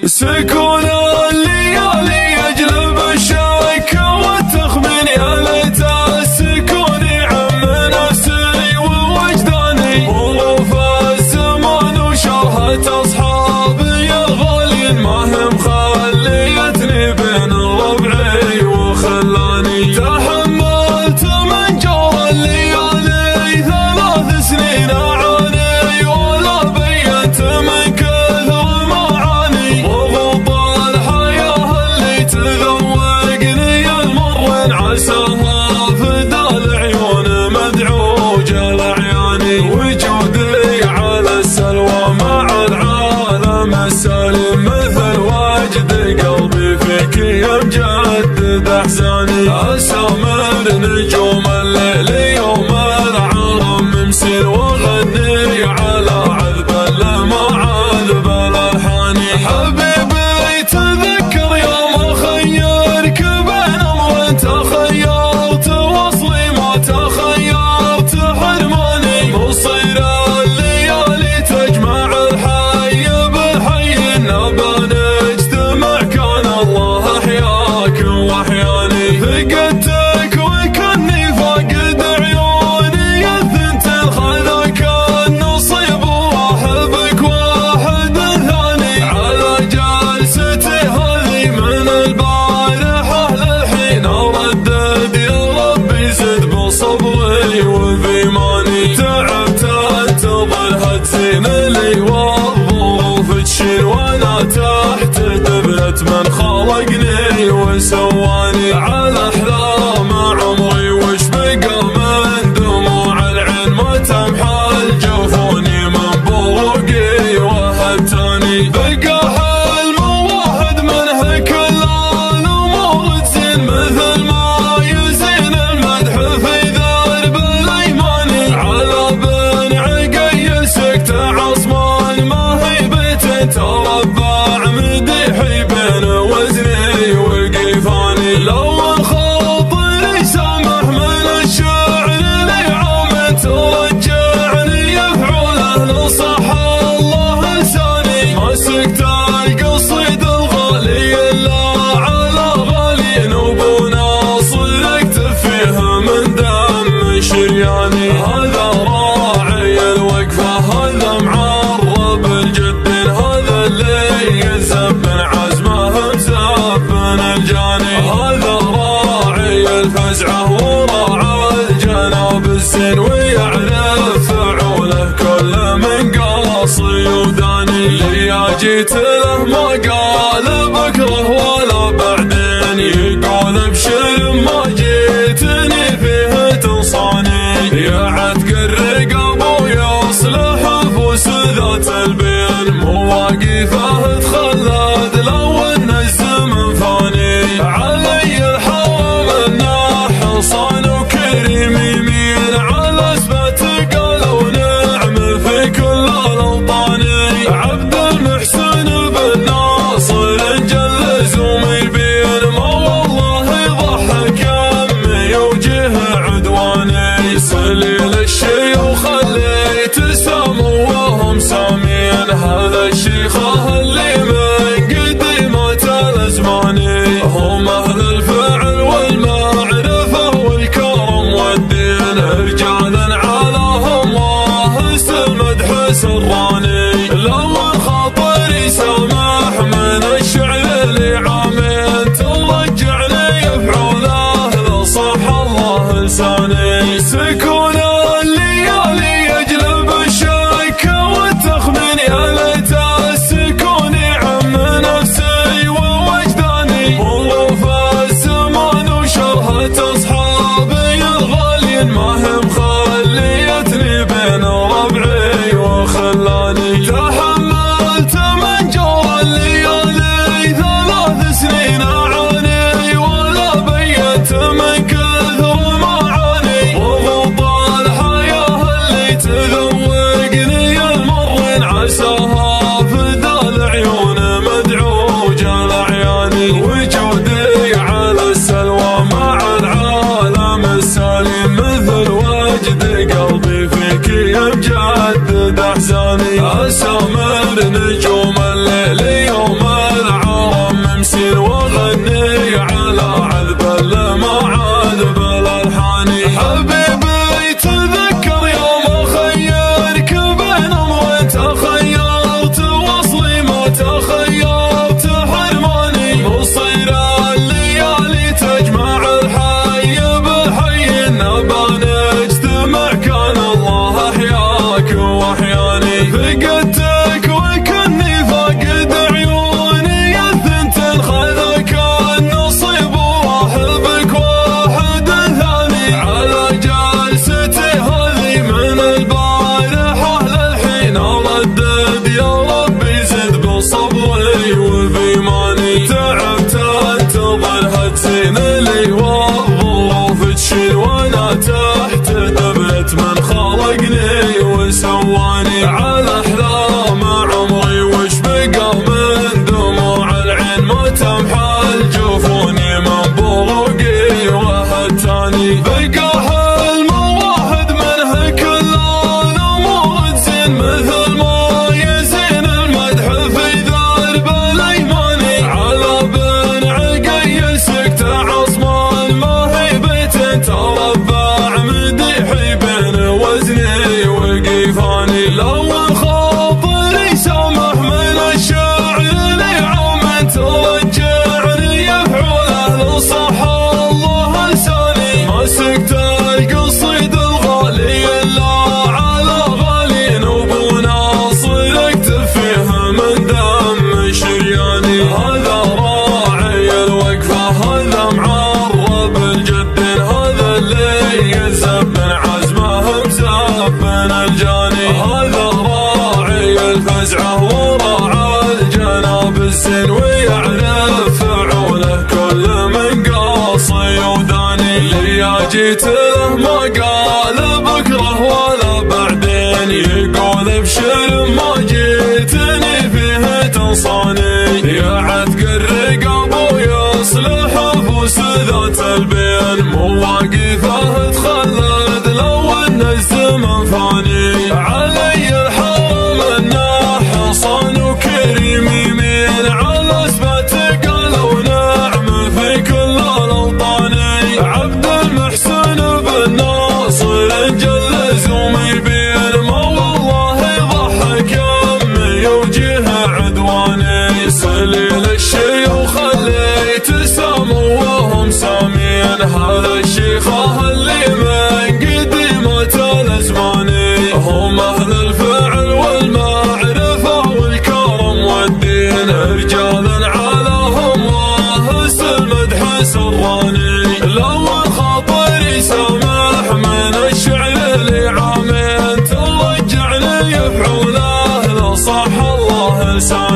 سكون الليالي يجلب الشك والتخمين، يا ليت السكون يعم نفسي ووجداني، وظروف الزمان وشرهة أصحابي الغالين ما هم خليتني بين ربعي وخلاني. تحملت من جور الليالي 3 سنين أعاني، ولا بينت من كثر معاني، وضغط الحياة اللي تذوقني المر عساها فدا العيون مدعوجة لعياني، وجودي على السلوى مع العالم السالم مثل وجد قلبي فيك يمجدد احزاني. اسامر نجوم الليل يوم العرم ممسي، وغني على عذب لما عذب الالحاني. حبيبي تذكر يوم خيرك بين امر تخيرت وصلي ما تخيرت حرماني، مصير الليالي تجمع الحي بالحي، نبى نجتمع كان الله احياك واحياني. فقدتك وكني فاقد عيوني الثنتين، خذك النصيب واحبك واحد ثاني، على جلستي هذي من البارحة للحين اردد يا ربي زد بصبري وبإيماني. تعبت انتظر هالزين لي والظروف تشيل، وانا تحت دبلة من خلقني وسواني. على احلام عمري وش بقى من دموع العين، ما تمحى الجفوني من بروقي وهبتاني. بقى حلم واحد منه كل الامور تزين، مثل ما يزين المدح في درب الايمان. على بن عقيل سكت عصمان ما هي بيت تربع مديحي بين وزني وقيفاني. لو الخاطر سامح من الشعر لي عام ترجعني يفعله لصح الله لساني. ما سكت القصيد الغالي الا على غالي، نوب ناصرك تفيه من دم شرياني. هذا راعي الوقفه هذا معرب الجد، هذا اللي يلزم من عزمه مسبن الجاني. هذا راعي الفزعه وراعى الجناب الزين، ويعرف فعوله كل من قاصي وداني. يا جيت له ما قال بكره ولا بعدين، يقول ابشر ما جيتني فيه تنصاني. يا عتق الرقاب ويصلح فوس ذات البين، مواقفه تخلد لو ان الزمن فاني. علي الحرم انه حصان وكريم يمين، على اثبات قالوا نعم في كل الاوطان. عبد المحسن بن ناصر جلز وميبين، ما والله يضحك يمي وجه عدواني. سليل الشيوخ اللي تساموا وهم سامين، هذا الشيخ بفضلي وبإيماني تعبت انتظر هتزين لي والظروف تشيل وانا تحت دبلة من خلقني وسواني على احلام عمري وش بقى من دموع العين ما تمحى الجفوني من بروقي وهتاني بقى حلم واحد منه كل الامور تزين مثل ما يزين المدح في درب الايماني على بن عقيل سكت عصمان ما هي بيت تربع مديحي بين وزني وقيفاني لو خاطري سامح من الشعر لعوم ترجعني يفعله لصح الله لساني ما سكت القصيد الغالي الا على غالي نوب ناصر اكتب فيها من دم شرياني هذا راعي الوقفه هذا معرب الجد هذا اللي يزب من عزمه مسب من الجاني هذا راعي الفزعه وراعى الجناب الزين ويعرف فعوله كل من قاصي وداني اللي جيت له ما قال بكره ولا بعدين يقول ابشر ما جيتني فيه تنصاني يا عتق الرقاب ويصلح فوس ذات البين مواقفه تخلد لو ان الزمن فاني علي الحرم انه حصن وكريم يمين على اثبات قال ونعم في كل الاوطان عبد المحسن بن ناصر جل زومي بين ما والله ضحك يمي وجه عدواني سليل الشيوخ اللي تساموا وهم سامين هذا الشيخه اللي من قديمة الازماني هم اهل الفعل والمعرفه والكرم والدين رجالا علاهم واهس المدح سراني لو خاطري سامح من الشعر لعامين ترجعني يفعله لصح الله لساني